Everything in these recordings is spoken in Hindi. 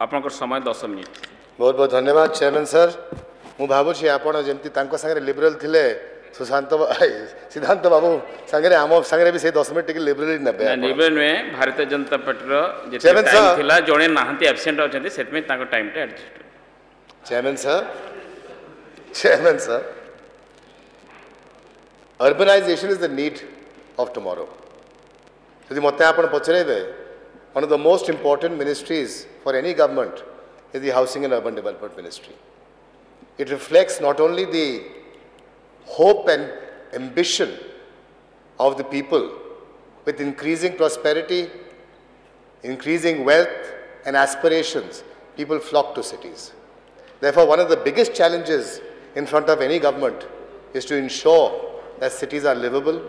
आपनकर समय 10 मिनिट। बहुत बहुत धन्यवाद चेयरमैन सर। मु भावुची आपण जेमती तांको संगे लिबरल थिले सुशांत सिद्धांत बाबू संगे आम संगे भी से 10 मिनिट टिके लिबरल नेबे ना लिबरल में भारतीय जनता पार्टी रो जे चेयरमैन टाइम सर। थिला जणे नाहंती एब्सेंट अछंती सेत में ताको टाइम टे adjust. Chairman sir urbanization is the need of tomorrow. यदि मते आपण पचरेबे one of the most important ministries for any government is the housing and urban development ministry. It reflects not only the hope and ambition of the people with increasing prosperity, increasing wealth and aspirations, people flock to cities. Therefore, one of the biggest challenges in front of any government is to ensure that cities are livable,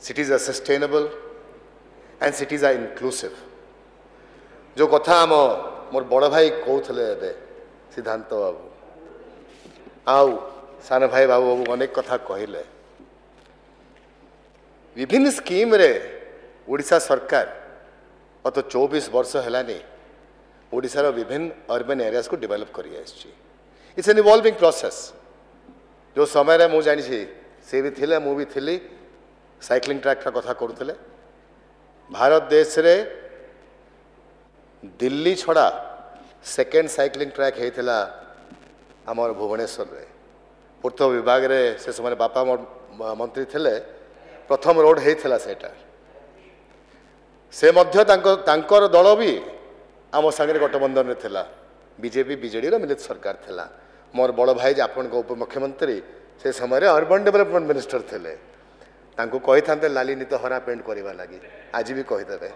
cities are sustainable, and cities are inclusive. जो कथा आम मोर बड़ भाई कहते हैं सिद्धांत बाबू आउ सान भाई बाबू बाबू अनेक कथा कहले विभिन्न स्कीम रे ओडिशा सरकार गत 24 वर्ष हेलानी ओडिशा रो विभिन्न अर्बन एरियाज को डेवलप करी आछि। It's an evolving process. जो समय रे मु जानि छी से भी थिले मु भी थिली साइक्लिंग ट्रैक का कथा करूथले। भारत देश रे दिल्ली छड़ा सेकेंड साइक्लिंग ट्रैक होता आमर भुवनेश्वर रे। पूर्त विभाग रे से समय बापा मंत्री थिले प्रथम रोड होता सेटा से मध्य तांकर दल भी आम संगे गठबंधन में थिला। बीजेपी बीजेडी रो मिलित सरकार थिला। मोर बड़ भाई जे आपन को उपमुख्यमंत्री से समय अर्बन डेवलपमेंट मिनिस्टर थिले तांको कहि थांते लाली नीत हरा पेंट करबा लागि आज भी कहि देबे।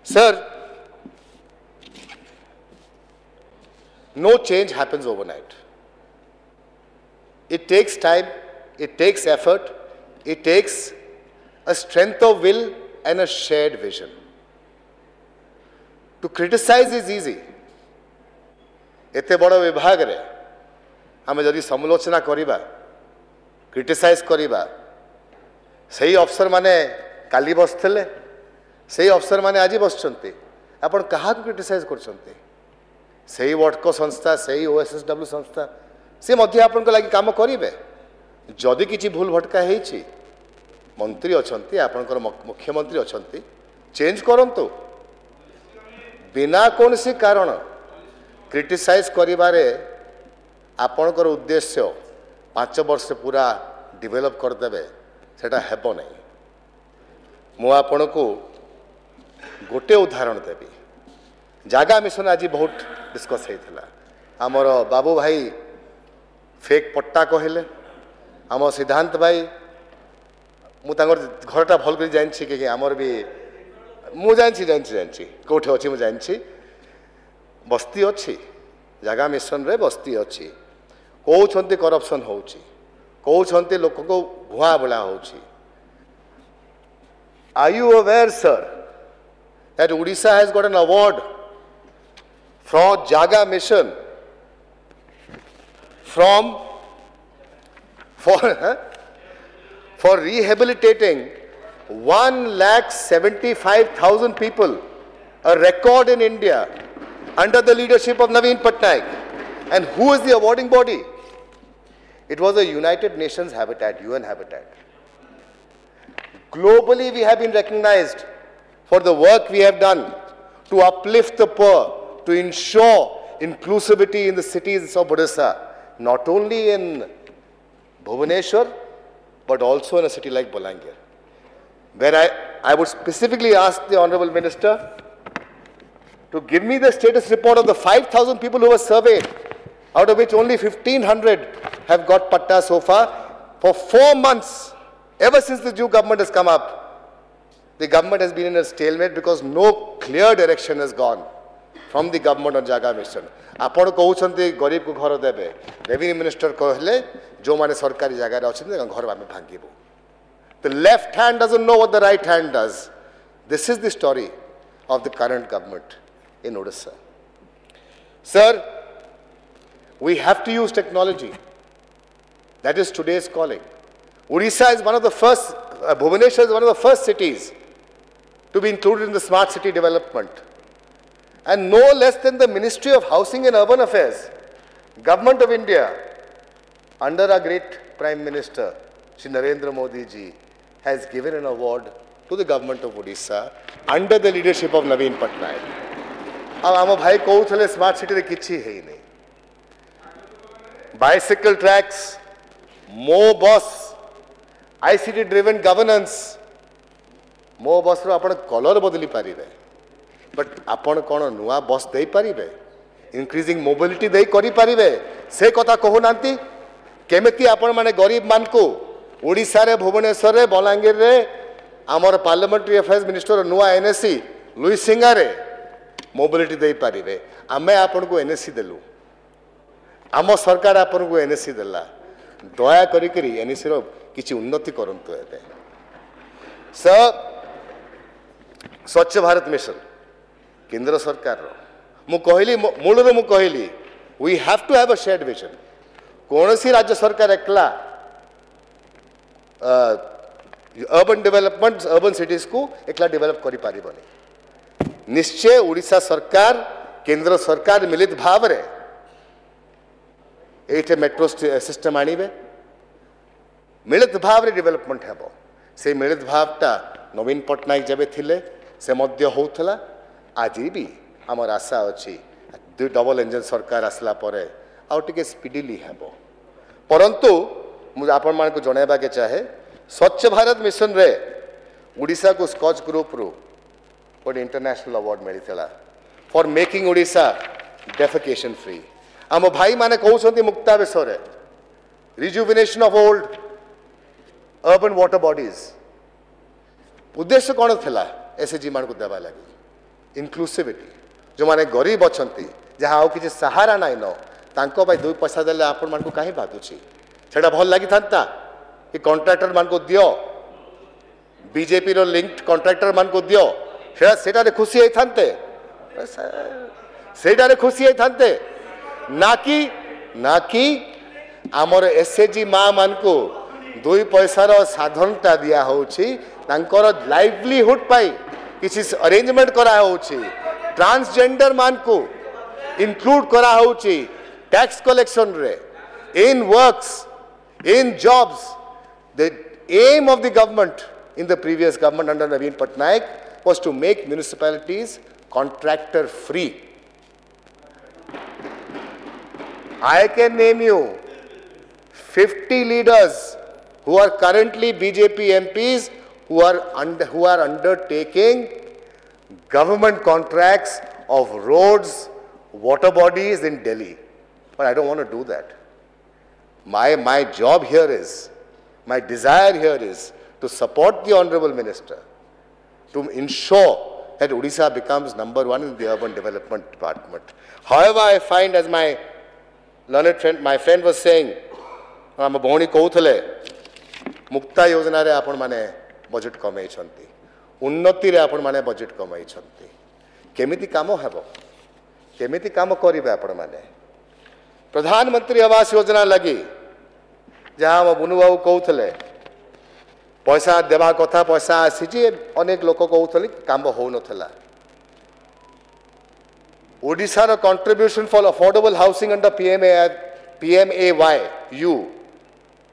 Sir, no change happens overnight. It takes time, it takes effort, it takes a strength of will and a shared vision. To criticize is easy. एते बड़ विभाग रे आमे जदि समालोचना करिबा, क्रिटिसाइज करिबा, सही अफसर माने काली बसथिले, सही अफसर माने आज बसचंती, आपण कहा क्रिटिसाइज करचंती? सही वटको संस्था, सही ओएसएसडब्ल्यू संस्था से मध्य आपण को लागि काम करिवे। जदि किछि भूल भटका हेछि मंत्री अछंती, आपणकर मुख्यमंत्री अछंती, चेंज करंतु। बिना कोनसी कारण क्रिटिसाइज करिबारे आपणकर उद्देश्य 5 वर्ष पूरा डेवलप कर देबे सेटा हेबो नै। मु आपण को गोटे उदाहरण देबी। जागा मिशन आज बहुत डिस्कस होता। आमर बाबू भाई फेक पट्टा कहले, आम सिद्धांत भाई मुझे घरटा भल कर जानी कि आमर भी मुझे कौटे अच्छी मुझे जानी बस्ती अच्छी जागा मिशन रे बस्ती अच्छी कहते करप्शन होती लोक को भुआ बुला हो। Are you aware sir that Odisha has got an award from Jaga Mission for rehabilitating 1,75,000 people, a record in India, under the leadership of Naveen Patnaik. And who is the awarding body? It was the United Nations Habitat, UN Habitat. Globally, we have been recognized for the work we have done to uplift the poor, to ensure inclusivity in the cities of Odisha, not only in Bhubaneswar, but also in a city like Bolangir, where I would specifically ask the Honorable Minister to give me the status report of the 5,000 people who were surveyed, out of which only 1,500 have got patta so far. For 4 months, ever since the new government has come up, the government has been in a stalemate because no clear direction has gone from the government on Jaga Mission. आपण कहउछन्ते गरीब को घर देबे, रेवेन्यू मिनिस्टर कहले जो माने सरकारी जगह रे अछन्ते घर आमे भांगिबो। The left hand doesn't know what the right hand does. This is the story of the current government in Odisha. Sir, we have to use technology. That is today's calling. Odisha is one of the first, Bhubaneswar is one of the first cities to be included in the smart city development. and no less than the Ministry of Housing and Urban Affairs, Government of India, under our great Prime Minister, Shri Narendra Modi ji, has given an award to the Government of Odisha under the leadership of Naveen Patnaik. अब आम भाई कहते स्मार्ट सिटी रे किछि है नहीं. Bicycle tracks, Mo Bus, ICT driven governance. Mo Bus रो आपण कलर बदली पारिबे. बट आपण कोन नुआ बस दे पारिबे, इंक्रीजिंग मोबिलिटी दे करि पारिबे, से कथा कहू नांती. केमिति आपण माने गरीब मान को ओडिसा रे, भुवनेश्वर रे, बलांगीर रे आमर पार्लियामेंट्री अफेयर्स मिनिस्टर नुआ एनएससी लुइस सिंगा रे मोबिलिटी दे पारिबे. आमे आपण को एनएससी देलु, आम सरकार आपण को एनएससी देला. दया करी करी एनएससी रो किछि उन्नति करंतु एबे. स्वच्छ भारत मिशन केंद्र सरकार रो मु कहली मूल मु कहली we have to have a shared vision. कौन सी राज्य सरकार एकला अर्बन डेवलपमेंट अर्बन सिटीज को एकला डेवलप करि पारिबनी. निश्चय ओडिशा सरकार केंद्र सरकार मिलित भाव रे एठे मेट्रो सिस्टम आनिबे, मिलित भाव रे डेवलपमेंट हेबो. से मिलित भावटा नवीन पटनायक जबे थिले से मध्य होउथला. आज भी आमर आशा अच्छी दुई डबल इंजन सरकार आसला परे आउ टिके स्पीडिली हेबो. परंतु मु आपण मान को जणाइबा के चाहे स्वच्छ भारत मिशन रे ओडिशा को स्कॉच ग्रुप रो गोटे इंटरनेशनल अवार्ड मिलता for making Odisha defecation free. आम भाई माने कहउछंती मुक्ता विषय rejuvenation of old urban water bodies. उद्देश्य कौन थिला एसएचजी मान को देवा लगी इनक्लूसिविटी. जो माने गरीब अछंती जहाँ आउ किछि सहारा नाइ न तांको भाई दुई पैसा देले आपण मान को काहे बाधुछि. सेटा भल लागि थांता कि कॉन्ट्रैक्टर मान को दियो, बीजेपी रो लिंक्ड कॉन्ट्रैक्टर मान को दियो, सेटा रे खुशी होई थांते, सेटा रे खुशी होई थांते. ना कि आमर एसएचजी मा मान को दुई पैसार साधनता दिया होछि तांकर लाइवलीहुड पाई किसी अरेंजमेंट करा होछि. ट्रांसजेंडर मान को इंक्लूड करा होछि टैक्स कलेक्शन रे, in works, in jobs. The aim of the government in the previous government under Naveen Patnaik was to make municipalities contractor free. I can name you 50 leaders who are currently BJP MPs who are undertaking government contracts of roads, water bodies in Delhi. But I don't want to do that. My job here is, my desire here is to support the Honorable Minister, to ensure that Odisha becomes number one in the urban development department. However, I find, as my learned friend, my friend was saying, आम भौणी कहूले मुक्ता योजना रे आपण माने बजेट कमाई छंती, उन्नति रे आपण माने बजेट कमाई छंती. केमिति काम हेबो, केमिति काम करिबे आपण माने. प्रधानमंत्री आवास योजना लगी जहाँ हम बुनु बाबू कहूले पैसा देवा कथा, पैसा आसी, अनेक लोक कहते काम हो नथिला. ओडिशार contribution for affordable housing under PMAYU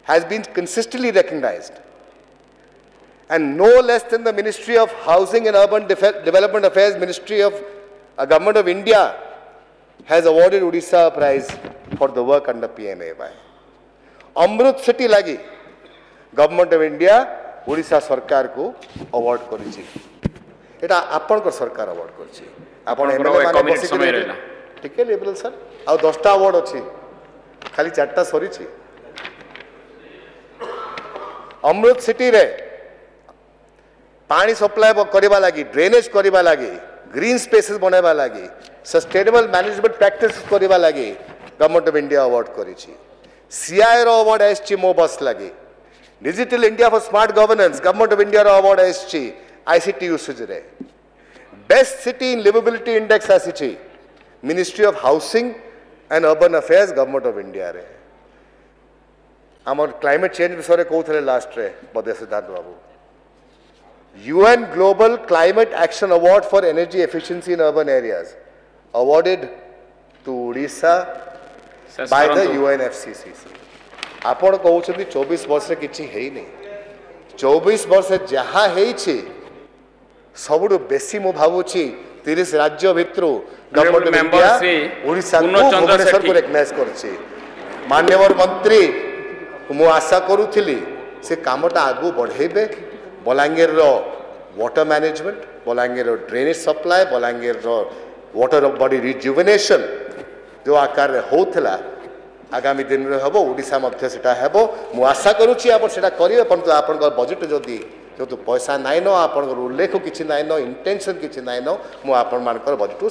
has been consistently recognized, and no less than the Ministry of Housing and Urban Development Affairs, Ministry of Government of India has awarded Odisha a prize for the work under PMAY. Amrut City lagi Government of India Odisha सरकार को अवार्ड करिछि. एटा आपन को सरकार अवार्ड करिछि. आपन एमएलए माने बसी के ठीक है लिबरल सर आ 10टा अवार्ड अछि, खाली 4टा सरीछि. अमृत सिटी रे पानी सप्लाई करबा लागि, ड्रेनेज करबा लागि, ग्रीन स्पेसेस बनाबा लागि, सस्टेनेबल मैनेजमेंट प्रैक्टिस करबा लागि गवर्नमेंट ऑफ इंडिया अवार्ड करिछि. सीआई रो अवार्ड एसची मो बस लागि. Digital India for smart governance government of India रो अवार्ड एसची आईसीटी यूसेज रे. Best city in liveability index आसीछि ministry of housing and urban affairs government of India रे. आमर क्लाइमेट चेंज विषय कहते लास्ट रे बदे सिद्धांत बाबू. UN Global Climate Action Award for Energy Efficiency in Urban Areas awarded to Odisha ଶେଷ by the କରନ୍ତୁ। UNFCCC. ଆପଣ କହୁଛନ୍ତି 24 ବର୍ଷରେ କିଛି ହେଇନି। 24 ବର୍ଷ ଯାହା ହେଇଛି ସବୁଠୁ ବେଶୀ ମୁଁ ଭାବୁଛି 30 ରାଜ୍ୟ ଭିତରୁ government of member India Shri ଓଡ଼ିଶାକୁ ପୂର୍ଣ୍ଣଚନ୍ଦ୍ର ଭୁବନେଶ୍ୱରକୁ ସେଠୀ। ରେକଗ୍ନାଇଜ୍ କରିଛି। ମାନ୍ୟବର ମନ୍ତ୍ରୀ ମୁଁ ଆଶା କରୁଥିଲି ସେ କାମଟା ଆଗକୁ ବଢ଼େଇବେ। ବଲାଙ୍ଗୀରର ୱାଟର ମ୍ୟାନେଜମେଣ୍ଟ, ବଲାଙ୍ଗୀରର ଡ୍ରେନେଜ ସପ୍ଲାଏ, ବଲାଙ୍ଗୀରର ୱାଟର ବଡି ରିଜୁଭିନେସନ୍ ଯେଉଁ ଆକାରରେ ହେଉଥିଲା ଆଗାମୀ ଦିନରେ ହେବ, ଓଡ଼ିଶା ମଧ୍ୟ ସେଟା ହେବ। ମୁଁ ଆଶା କରୁଛି ଆପଣ ସେଟା କରିବେ, ପରନ୍ତୁ ଆପଣଙ୍କର ବଜେଟ୍ ଯଦି ଯେହେତୁ ପଇସା ନାଇଁନ, ଆପଣଙ୍କର ଉଲ୍ଲେଖ କିଛି ନାଇଁନ, ଇଣ୍ଟେନସନ୍ କିଛି ନାଇଁନ, ମୁଁ ଆପଣମାନଙ୍କର ବଜେଟ୍କୁ